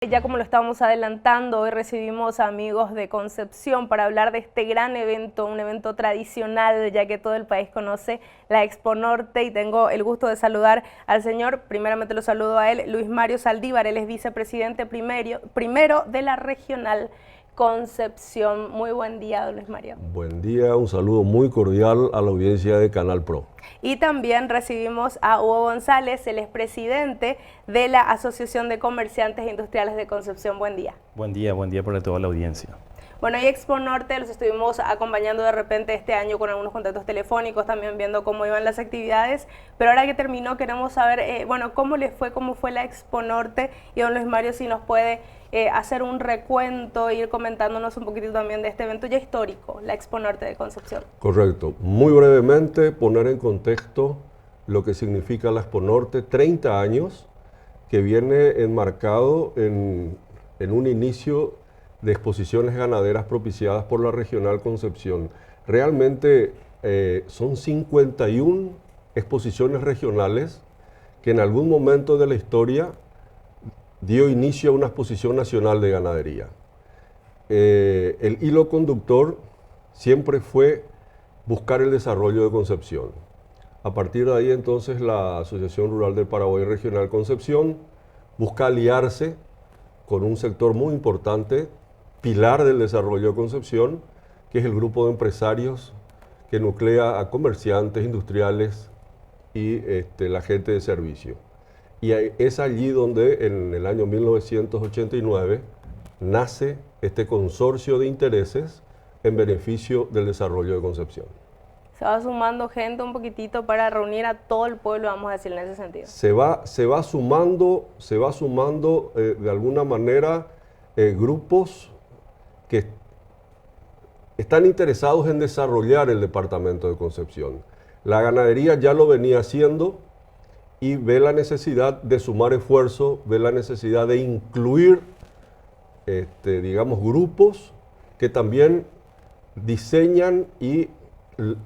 Ya como lo estábamos adelantando, hoy recibimos a amigos de Concepción para hablar de este gran evento, un evento tradicional, ya que todo el país conoce la Expo Norte, y tengo el gusto de saludar al señor, primeramente lo saludo a él, Luis Mario Saldívar. Él es vicepresidente primero de la Regional Concepción. Muy buen día, don Luis Mario. Buen día, un saludo muy cordial a la audiencia de Canal Pro. Y también recibimos a Hugo González, el expresidente de la Asociación de Comerciantes e Industriales de Concepción. Buen día. Buen día para toda la audiencia. Bueno, y Expo Norte los estuvimos acompañando de repente este año con algunos contactos telefónicos, también viendo cómo iban las actividades, pero ahora que terminó queremos saber, cómo les fue, cómo fue la Expo Norte, y don Luis Mario, si nos puede hacer un recuento, ir comentándonos un poquitito también de este evento ya histórico, la Expo Norte de Concepción. Correcto. Muy brevemente poner en contexto lo que significa la Expo Norte, 30 años, que viene enmarcado en un inicio de exposiciones ganaderas propiciadas por la Regional Concepción. Realmente son 51 exposiciones regionales que en algún momento de la historia dio inicio a una exposición nacional de ganadería. El hilo conductor siempre fue buscar el desarrollo de Concepción. A partir de ahí entonces la Asociación Rural del Paraguay Regional Concepción busca aliarse con un sector muy importante, pilar del desarrollo de Concepción, que es el grupo de empresarios que nuclea a comerciantes, industriales y la gente de servicio. Y es allí donde en el año 1989 nace este consorcio de intereses en beneficio del desarrollo de Concepción. Se va sumando gente un poquitito para reunir a todo el pueblo, vamos a decir, en ese sentido. Se va sumando de alguna manera grupos que están interesados en desarrollar el departamento de Concepción. La ganadería ya lo venía haciendo y ve la necesidad de sumar esfuerzo, ve la necesidad de incluir, grupos que también diseñan y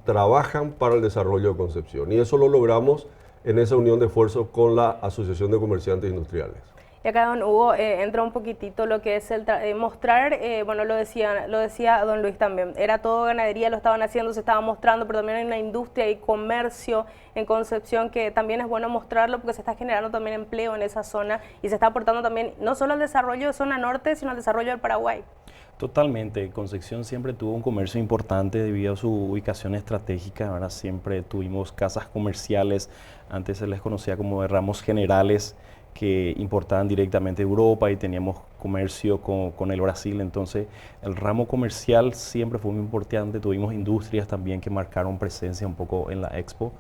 trabajan para el desarrollo de Concepción. Y eso lo logramos en esa unión de esfuerzos con la Asociación de Comerciantes Industriales. Y acá, don Hugo, entra un poquitito lo que es el mostrar, lo decía don Luis también, era todo ganadería, lo estaban haciendo, se estaba mostrando, pero también hay una industria y comercio en Concepción que también es bueno mostrarlo porque se está generando también empleo en esa zona y se está aportando también no solo al desarrollo de zona norte, sino al desarrollo del Paraguay. Totalmente, Concepción siempre tuvo un comercio importante debido a su ubicación estratégica. Ahora siempre tuvimos casas comerciales, antes se les conocía como de ramos generales, que importaban directamente de Europa y teníamos comercio con el Brasil. Entonces el ramo comercial siempre fue muy importante, tuvimos industrias también que marcaron presencia un poco en la Expo.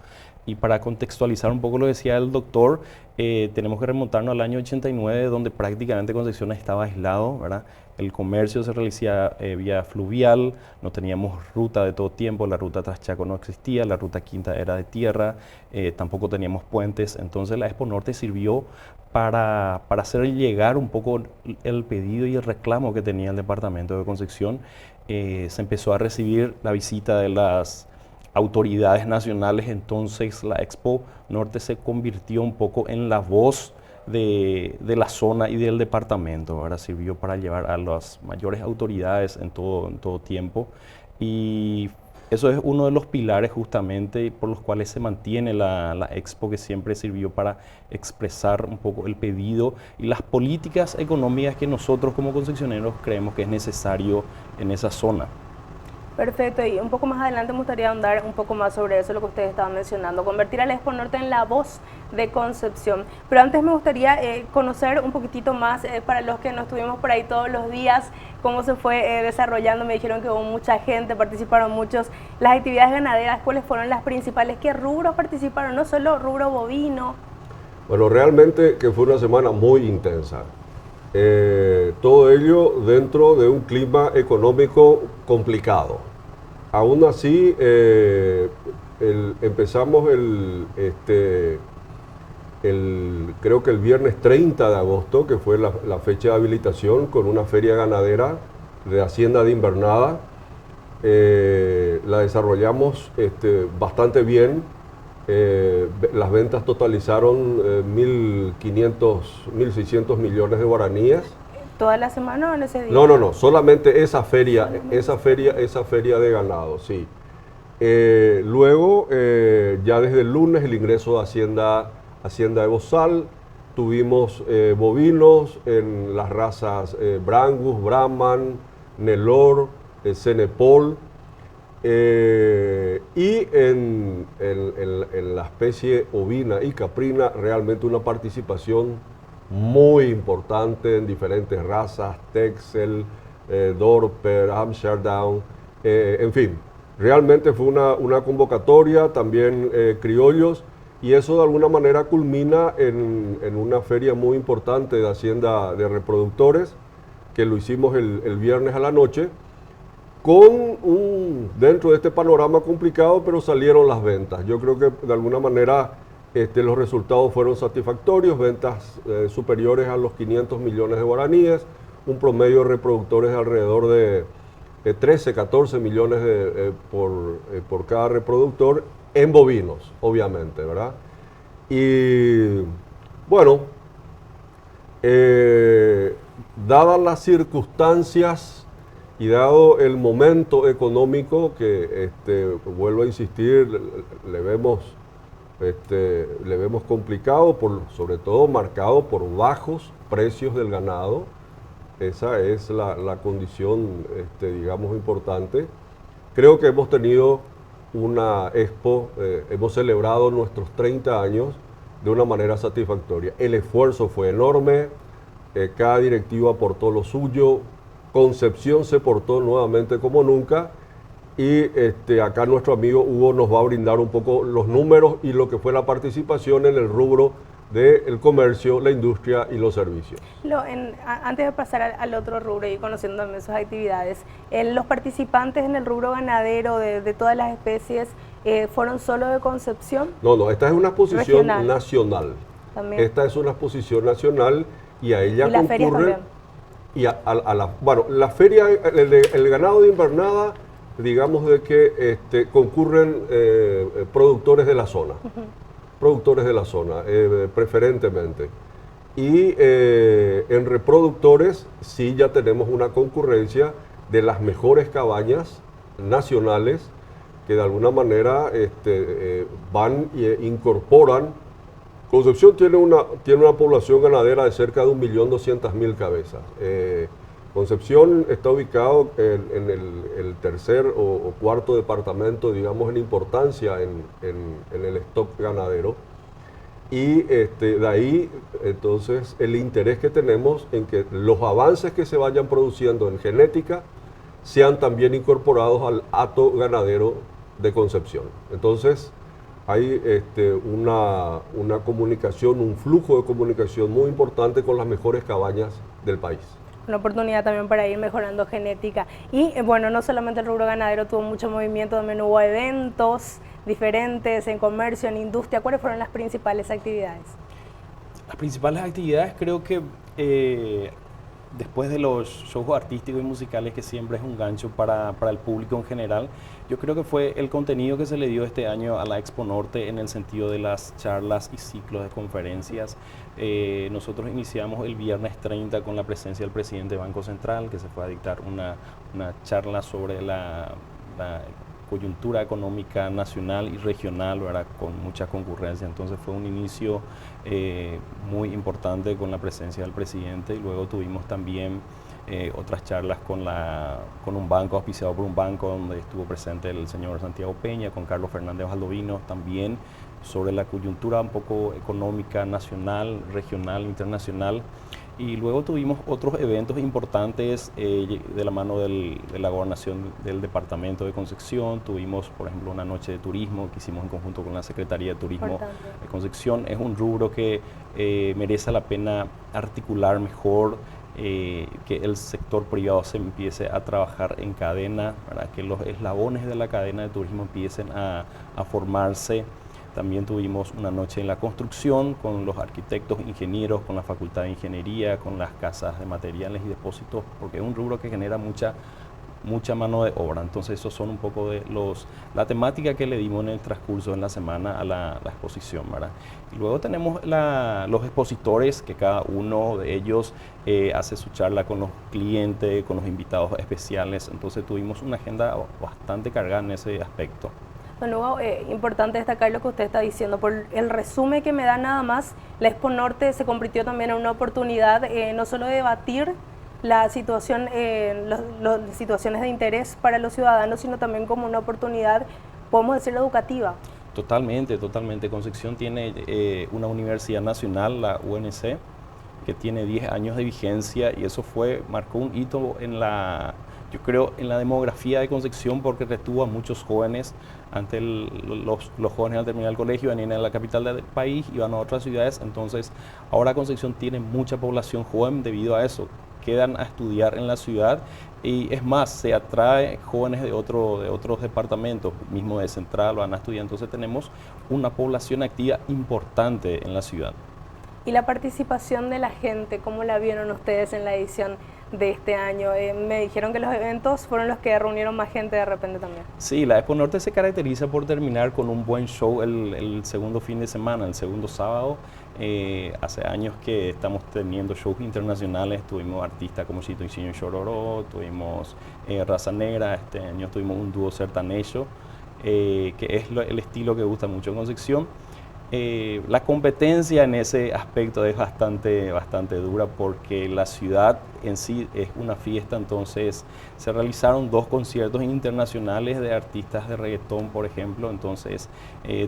Y para contextualizar un poco lo decía el doctor, tenemos que remontarnos al año 89, donde prácticamente Concepción estaba aislado, ¿verdad? El comercio se realizaba vía fluvial, no teníamos ruta de todo tiempo, la ruta Traschaco no existía, la ruta Quinta era de tierra, tampoco teníamos puentes. Entonces la Expo Norte sirvió para hacer llegar un poco el pedido y el reclamo que tenía el departamento de Concepción. Se empezó a recibir la visita de las autoridades nacionales, entonces la Expo Norte se convirtió un poco en la voz de la zona y del departamento. Ahora sirvió para llevar a las mayores autoridades en todo tiempo, y eso es uno de los pilares justamente por los cuales se mantiene la Expo, que siempre sirvió para expresar un poco el pedido y las políticas económicas que nosotros como concesioneros creemos que es necesario en esa zona. Perfecto, y un poco más adelante me gustaría ahondar un poco más sobre eso, lo que ustedes estaban mencionando, convertir a la Expo Norte en la voz de Concepción. Pero antes me gustaría conocer un poquitito más, para los que no estuvimos por ahí todos los días, cómo se fue desarrollando. Me dijeron que hubo mucha gente, participaron muchos. Las actividades ganaderas, ¿cuáles fueron las principales? ¿Qué rubros participaron? No solo rubro bovino. Bueno, realmente que fue una semana muy intensa. Todo ello dentro de un clima económico complicado. Aún así, empezamos creo que el viernes 30 de agosto, que fue la fecha de habilitación, con una feria ganadera de Hacienda de Invernada. La desarrollamos bastante bien. Las ventas totalizaron 1.600 millones de guaraníes ¿Toda la semana o en ese día? No, solamente esa feria de ganado, sí. Luego, ya desde el lunes, el ingreso de Hacienda de Bozal, tuvimos bovinos en las razas Brangus, Brahman, Nelor, Cenepol, y en la especie ovina y caprina, realmente una participación muy importante en diferentes razas, Texel, Dorper, Amsterdam, en fin. Realmente fue una convocatoria, también criollos, y eso de alguna manera culmina en una feria muy importante de Hacienda de Reproductores, que lo hicimos el viernes a la noche, dentro de este panorama complicado, pero salieron las ventas. Yo creo que de alguna manera los resultados fueron satisfactorios, ventas superiores a los 500 millones de guaraníes, un promedio de reproductores de alrededor de 13, 14 millones por cada reproductor en bovinos, obviamente, ¿verdad? Y bueno, dadas las circunstancias y dado el momento económico que, vuelvo a insistir, le vemos complicado, sobre todo marcado por bajos precios del ganado. Esa es la condición, digamos, importante. Creo que hemos tenido una expo, hemos celebrado nuestros 30 años de una manera satisfactoria. El esfuerzo fue enorme, cada directivo aportó lo suyo, Concepción se portó nuevamente como nunca, y acá nuestro amigo Hugo nos va a brindar un poco los números y lo que fue la participación en el rubro del comercio, la industria y los servicios. Antes de pasar al otro rubro y conociendo también sus actividades, los participantes en el rubro ganadero de todas las especies, ¿fueron solo de Concepción? No, esta es una exposición regional, nacional. También. Esta es una exposición nacional y a ella concurren. Y bueno, la feria, el ganado de invernada, digamos de que concurren productores de la zona. Productores de la zona, preferentemente. Y en reproductores sí ya tenemos una concurrencia de las mejores cabañas nacionales que de alguna manera van e incorporan. Concepción tiene una población ganadera de cerca de 1.200.000 cabezas. Concepción está ubicado en el tercer o cuarto departamento, digamos, en importancia en el stock ganadero. Y de ahí, entonces, el interés que tenemos en que los avances que se vayan produciendo en genética sean también incorporados al hato ganadero de Concepción. Entonces, hay una comunicación, un flujo de comunicación muy importante con las mejores cabañas del país. Una oportunidad también para ir mejorando genética. Y bueno, no solamente el rubro ganadero tuvo mucho movimiento, también hubo eventos diferentes en comercio, en industria. ¿Cuáles fueron las principales actividades? Las principales actividades creo que después de los shows artísticos y musicales, que siempre es un gancho para el público en general, yo creo que fue el contenido que se le dio este año a la Expo Norte en el sentido de las charlas y ciclos de conferencias. Nosotros iniciamos el viernes 30 con la presencia del presidente del Banco Central, que se fue a dictar una charla sobre la coyuntura económica nacional y regional, ¿verdad?, con mucha concurrencia. Entonces fue un inicio muy importante con la presencia del presidente, y luego tuvimos también otras charlas con un banco, auspiciado por un banco, donde estuvo presente el señor Santiago Peña, con Carlos Fernández Valdovinos, también sobre la coyuntura un poco económica nacional, regional, internacional. Y luego tuvimos otros eventos importantes de la mano de la gobernación del departamento de Concepción. Tuvimos, por ejemplo, una noche de turismo que hicimos en conjunto con la Secretaría de Turismo de Concepción. Es un rubro que merece la pena articular mejor, que el sector privado se empiece a trabajar en cadena, para que los eslabones de la cadena de turismo empiecen a formarse. También tuvimos una noche en la construcción con los arquitectos, ingenieros, con la Facultad de Ingeniería, con las casas de materiales y depósitos, porque es un rubro que genera mucha mucha mano de obra. Entonces, esos son un poco de la temática que le dimos en el transcurso en la semana a la exposición, ¿verdad? Y luego tenemos los expositores, que cada uno de ellos hace su charla con los clientes, con los invitados especiales. Entonces, tuvimos una agenda bastante cargada en ese aspecto. Bueno, importante destacar lo que usted está diciendo. Por el resumen que me da nada más, la Expo Norte se convirtió también en una oportunidad no solo de debatir la situación, las situaciones de interés para los ciudadanos, sino también como una oportunidad, podemos decirlo, educativa. Totalmente, totalmente. Concepción tiene una universidad nacional, la UNC, que tiene 10 años de vigencia, y eso marcó un hito yo creo, en la demografía de Concepción, porque retuvo a muchos jóvenes. Antes los jóvenes al terminar el colegio venían a la capital del país, iban a otras ciudades. Entonces ahora Concepción tiene mucha población joven debido a eso. Quedan a estudiar en la ciudad, y es más, se atrae jóvenes de otros departamentos, mismo de Central, van a estudiar. Entonces tenemos una población activa importante en la ciudad. ¿Y la participación de la gente, cómo la vieron ustedes en la edición de este año? Me dijeron que los eventos fueron los que reunieron más gente de repente también. Sí, la Expo Norte se caracteriza por terminar con un buen show el segundo fin de semana, el segundo sábado. Hace años que estamos teniendo shows internacionales, tuvimos artistas como Chito y Chororó, tuvimos Raza Negra, este año tuvimos un dúo sertanejo, que es el estilo que gusta mucho en Concepción. La competencia en ese aspecto es bastante dura, porque la ciudad en sí es una fiesta. Entonces se realizaron 2 conciertos internacionales de artistas de reggaetón, por ejemplo. Entonces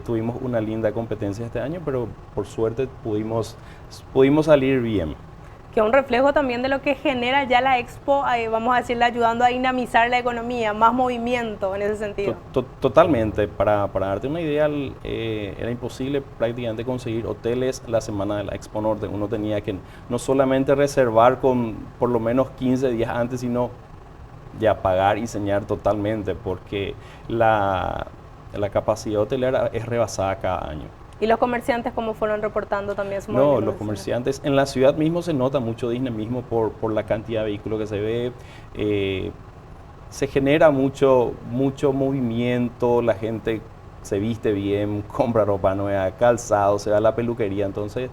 tuvimos una linda competencia este año, pero por suerte pudimos salir bien. Que es un reflejo también de lo que genera ya la Expo, vamos a decirle, ayudando a dinamizar la economía, más movimiento en ese sentido. Totalmente. Para darte una idea, era imposible prácticamente conseguir hoteles la semana de la Expo Norte. Uno tenía que no solamente reservar con por lo menos 15 días antes, sino ya pagar y señalar totalmente, porque la capacidad hotelera es rebasada cada año. ¿Y los comerciantes cómo fueron reportando también su movimiento? No, los comerciantes en la ciudad mismo se nota mucho dinamismo por la cantidad de vehículos que se ve. Se genera mucho movimiento, la gente se viste bien, compra ropa nueva, calzado, se va a la peluquería. Entonces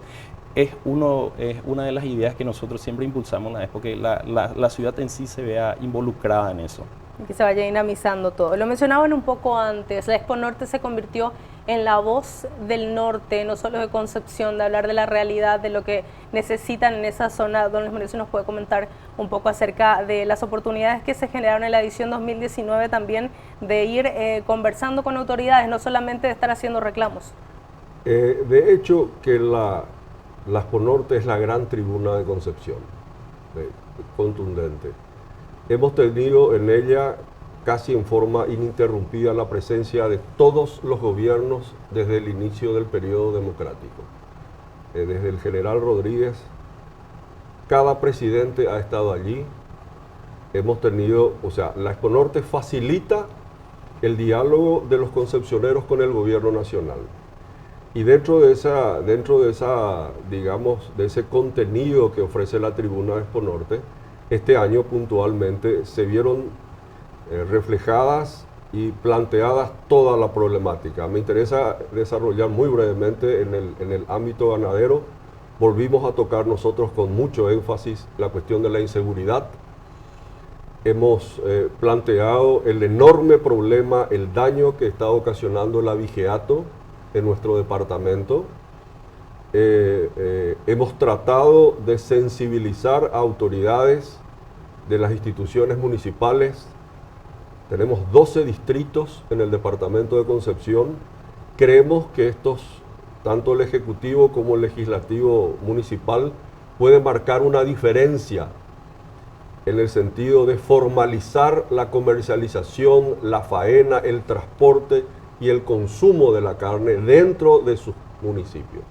es una de las ideas que nosotros siempre impulsamos, porque la ciudad en sí se vea involucrada en eso. Que se vaya dinamizando todo. Lo mencionaban un poco antes, la Expo Norte se convirtió en la voz del norte, no solo de Concepción, de hablar de la realidad, de lo que necesitan en esa zona. Don Luis Mauricio nos puede comentar un poco acerca de las oportunidades que se generaron en la edición 2019 también, de ir conversando con autoridades, no solamente de estar haciendo reclamos. De hecho, que la Expo Norte es la gran tribuna de Concepción, contundente. Hemos tenido en ella casi en forma ininterrumpida la presencia de todos los gobiernos desde el inicio del periodo democrático. Desde el general Rodríguez, cada presidente ha estado allí. Hemos tenido, la Expo Norte facilita el diálogo de los concepcioneros con el gobierno nacional. Y dentro de ese contenido que ofrece la tribuna de Expo Norte, este año puntualmente se vieron reflejadas y planteadas toda la problemática. Me interesa desarrollar muy brevemente en el ámbito ganadero. Volvimos a tocar nosotros con mucho énfasis la cuestión de la inseguridad. Hemos planteado el enorme problema, el daño que está ocasionando el abigeato en nuestro departamento. Hemos tratado de sensibilizar a autoridades de las instituciones municipales. Tenemos 12 distritos en el departamento de Concepción. Creemos que tanto el Ejecutivo como el Legislativo Municipal, pueden marcar una diferencia en el sentido de formalizar la comercialización, la faena, el transporte y el consumo de la carne dentro de sus municipios.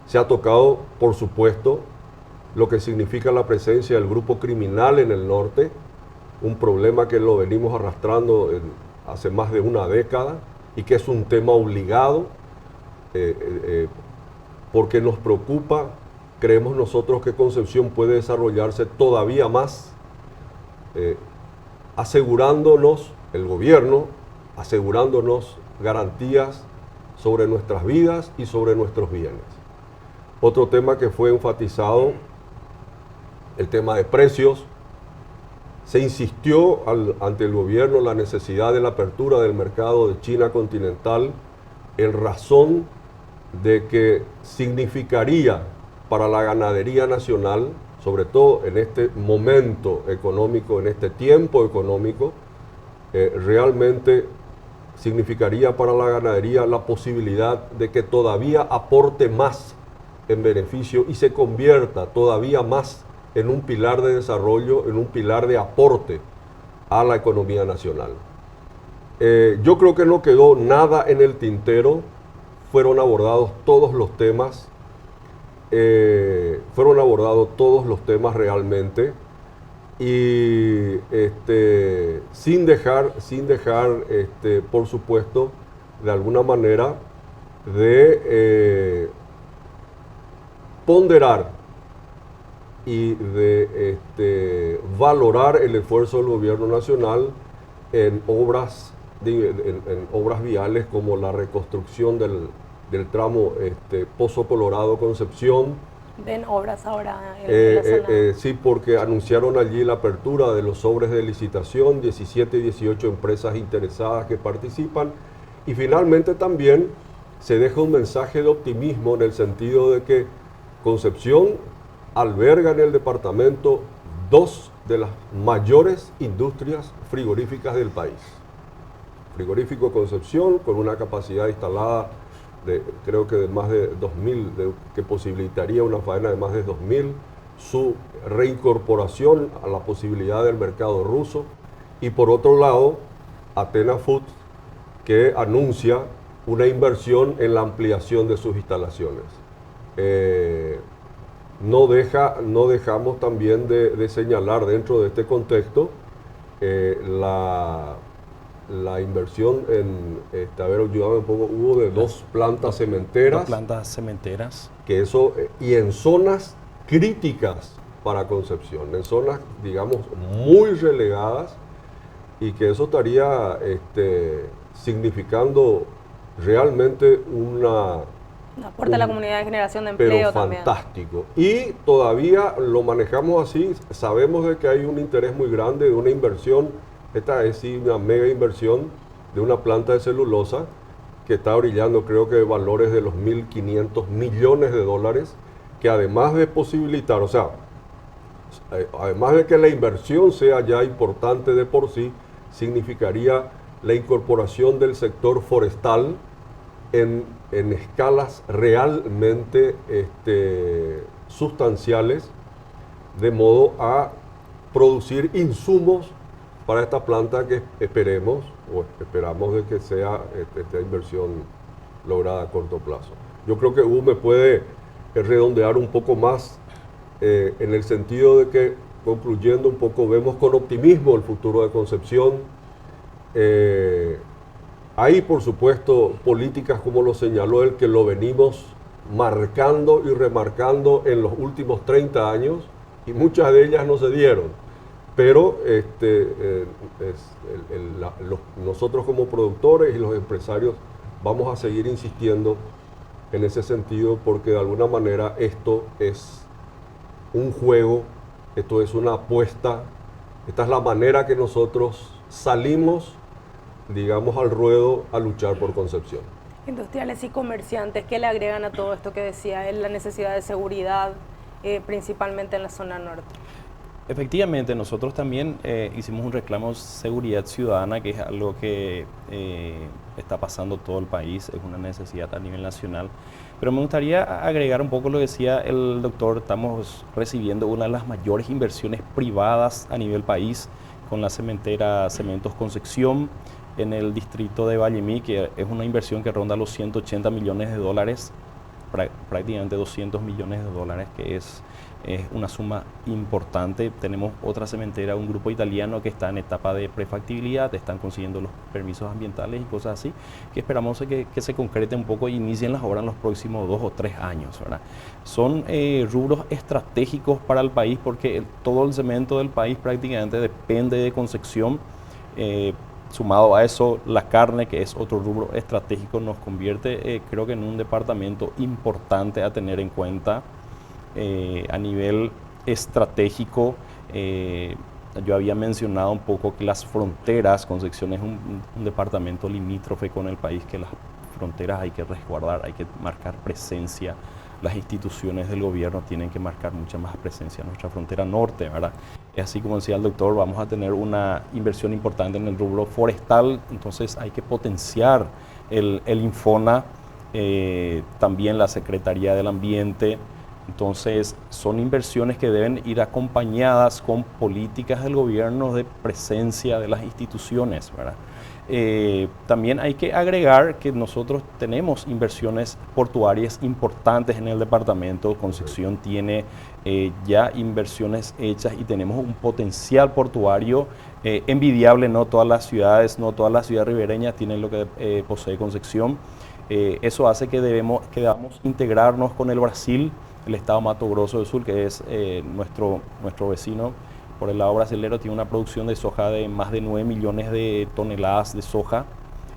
Se ha tocado, por supuesto, lo que significa la presencia del grupo criminal en el norte, un problema que lo venimos arrastrando hace más de una década y que es un tema obligado, porque nos preocupa. Creemos nosotros que Concepción puede desarrollarse todavía más asegurándonos, el gobierno, asegurándonos garantías sobre nuestras vidas y sobre nuestros bienes. Otro tema que fue enfatizado, el tema de precios. Se insistió ante el gobierno la necesidad de la apertura del mercado de China continental en razón de que significaría para la ganadería nacional, sobre todo en este momento económico, en este tiempo económico, realmente significaría para la ganadería la posibilidad de que todavía aporte más en beneficio y se convierta todavía más en un pilar de desarrollo, en un pilar de aporte a la economía nacional. Yo creo que no quedó nada en el tintero, fueron abordados todos los temas, realmente, y sin dejar, por supuesto, de alguna manera, de ponderar y de valorar el esfuerzo del gobierno nacional en obras viales como la reconstrucción del tramo Pozo Colorado-Concepción. ¿Ven obras ahora en la zona? Sí, porque anunciaron allí la apertura de los sobres de licitación, 17 y 18 empresas interesadas que participan, y finalmente también se deja un mensaje de optimismo en el sentido de que Concepción alberga en el departamento dos de las mayores industrias frigoríficas del país. Frigorífico Concepción, con una capacidad instalada creo que de más de 2.000, que posibilitaría una faena de más de 2.000, su reincorporación a la posibilidad del mercado ruso, y por otro lado, Athena Foods, que anuncia una inversión en la ampliación de sus instalaciones. No dejamos también de señalar dentro de este contexto la inversión en, a ver, ayúdame un poco, hubo de dos plantas cementeras. Dos plantas cementeras. Que eso, y en zonas críticas para Concepción, en zonas, digamos, muy relegadas, y que eso estaría significando realmente un aporte a la comunidad de generación de empleo también. Fantástico. Y todavía lo manejamos así, sabemos de que hay un interés muy grande de una inversión. Esta es sí una mega inversión de una planta de celulosa que está brillando, creo que valores de los 1.500 millones de dólares, que además de posibilitar, o sea, además de que la inversión sea ya importante de por sí, significaría la incorporación del sector forestal en escalas realmente sustanciales, de modo a producir insumos para esta planta que esperamos de que sea esta inversión lograda a corto plazo. Yo creo que Hugo me puede redondear un poco más en el sentido de que, concluyendo un poco, vemos con optimismo el futuro de Concepción. Hay, por supuesto, políticas como lo señaló él, que lo venimos marcando y remarcando en los últimos 30 años, y muchas de ellas no se dieron. Pero nosotros como productores y los empresarios vamos a seguir insistiendo en ese sentido, porque de alguna manera esto es un juego, esto es una apuesta, esta es la manera que nosotros salimos, digamos, al ruedo a luchar por Concepción. Industriales y comerciantes, ¿qué le agregan a todo esto que decía él, la necesidad de seguridad, principalmente en la zona norte? Efectivamente, nosotros también hicimos un reclamo de seguridad ciudadana, que es algo que está pasando todo el país, es una necesidad a nivel nacional. Pero me gustaría agregar un poco lo que decía el doctor. Estamos recibiendo una de las mayores inversiones privadas a nivel país con la cementera Cementos Concepción en el distrito de Vallemí, que es una inversión que ronda los 180 millones de dólares, prácticamente 200 millones de dólares, que es es una suma importante. Tenemos otra cementera, un grupo italiano que está en etapa de prefactibilidad, están consiguiendo los permisos ambientales y cosas así, que esperamos que se concrete un poco e inicien las obras en los próximos 2 o 3 años, ¿verdad? Son rubros estratégicos para el país porque todo el cemento del país prácticamente depende de Concepción. Sumado a eso, la carne, que es otro rubro estratégico, nos convierte, creo que en un departamento importante a tener en cuenta a nivel estratégico. Yo había mencionado un poco que las fronteras, Concepción es un departamento limítrofe con el país, que las fronteras hay que resguardar, hay que marcar presencia. Las instituciones del gobierno tienen que marcar mucha más presencia en nuestra frontera norte, ¿verdad? Y así como decía el doctor, vamos a tener una inversión importante en el rubro forestal, entonces hay que potenciar el Infona, también la Secretaría del Ambiente. Entonces son inversiones que deben ir acompañadas con políticas del gobierno de presencia de las instituciones, ¿verdad? También hay que agregar que nosotros tenemos inversiones portuarias importantes en el departamento. Concepción tiene ya inversiones hechas y tenemos un potencial portuario envidiable. No todas las ciudades ribereñas tienen lo que posee Concepción. Eso hace que debamos integrarnos con el Brasil, el estado Mato Grosso del Sur, que es nuestro vecino. Por el lado brasilero tiene una producción de soja de más de 9 millones de toneladas de soja.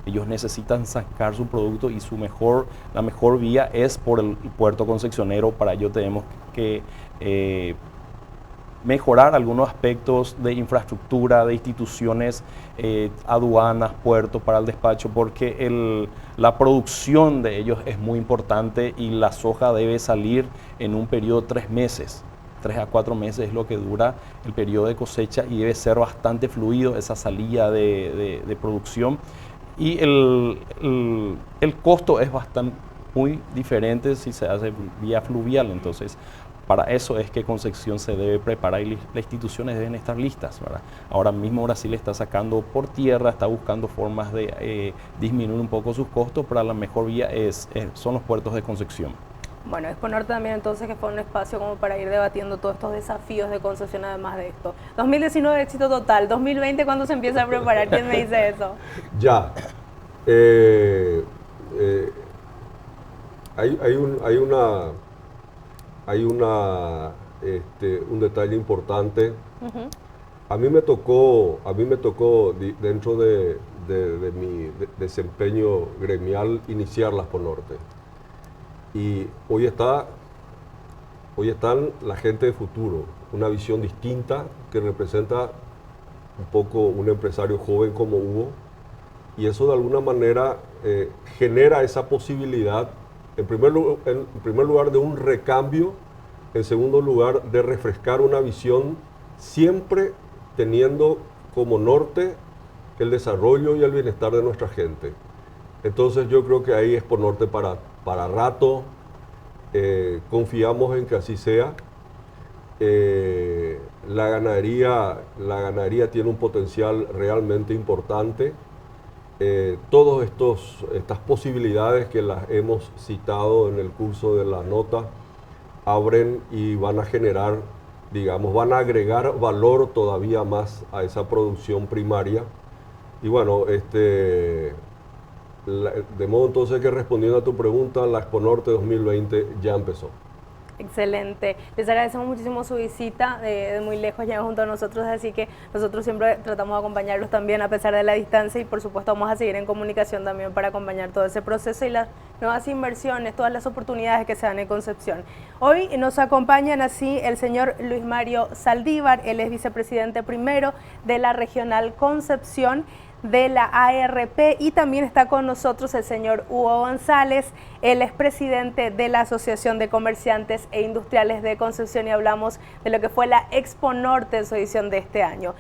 Ellos necesitan sacar su producto y la mejor vía es por el puerto concesionero. Para ello tenemos que mejorar algunos aspectos de infraestructura, de instituciones, aduanas, puertos para el despacho, porque la producción de ellos es muy importante y la soja debe salir en un periodo de 3 meses. 3 a 4 meses es lo que dura el periodo de cosecha y debe ser bastante fluido esa salida de producción. Y el costo es muy diferente si se hace vía fluvial. Entonces, para eso es que Concepción se debe preparar y las instituciones deben estar listas, ¿verdad? Ahora mismo Brasil está sacando por tierra, está buscando formas de disminuir un poco sus costos, pero la mejor vía son los puertos de Concepción. Bueno, Expo Norte también entonces que fue un espacio como para ir debatiendo todos estos desafíos de Concepción además de esto. 2019 éxito total, 2020 ¿cuándo se empieza a preparar? ¿Quién me dice eso? Ya. Hay un detalle importante. A mí me tocó dentro de mi desempeño gremial iniciar la Expo Norte. Y hoy están la gente de futuro, una visión distinta que representa un poco un empresario joven como Hugo, y eso de alguna manera genera esa posibilidad, en primer lugar de un recambio, en segundo lugar de refrescar una visión, siempre teniendo como norte el desarrollo y el bienestar de nuestra gente. Entonces yo creo que ahí es Expo Norte para rato. Confiamos en que así sea. La ganadería tiene un potencial realmente importante. Todas estas posibilidades que las hemos citado en el curso de la nota abren y van a generar, van a agregar valor todavía más a esa producción primaria. Y bueno, de modo entonces que respondiendo a tu pregunta, la Expo Norte 2020 ya empezó. Excelente. Les agradecemos muchísimo su visita de muy lejos ya junto a nosotros, así que nosotros siempre tratamos de acompañarlos también a pesar de la distancia y por supuesto vamos a seguir en comunicación también para acompañar todo ese proceso y las nuevas inversiones, todas las oportunidades que se dan en Concepción. Hoy nos acompañan así el señor Luis Mario Saldívar, él es vicepresidente primero de la Regional Concepción de la ARP, y también está con nosotros el señor Hugo González, él es presidente de la Asociación de Comerciantes e Industriales de Concepción y hablamos de lo que fue la Expo Norte en su edición de este año.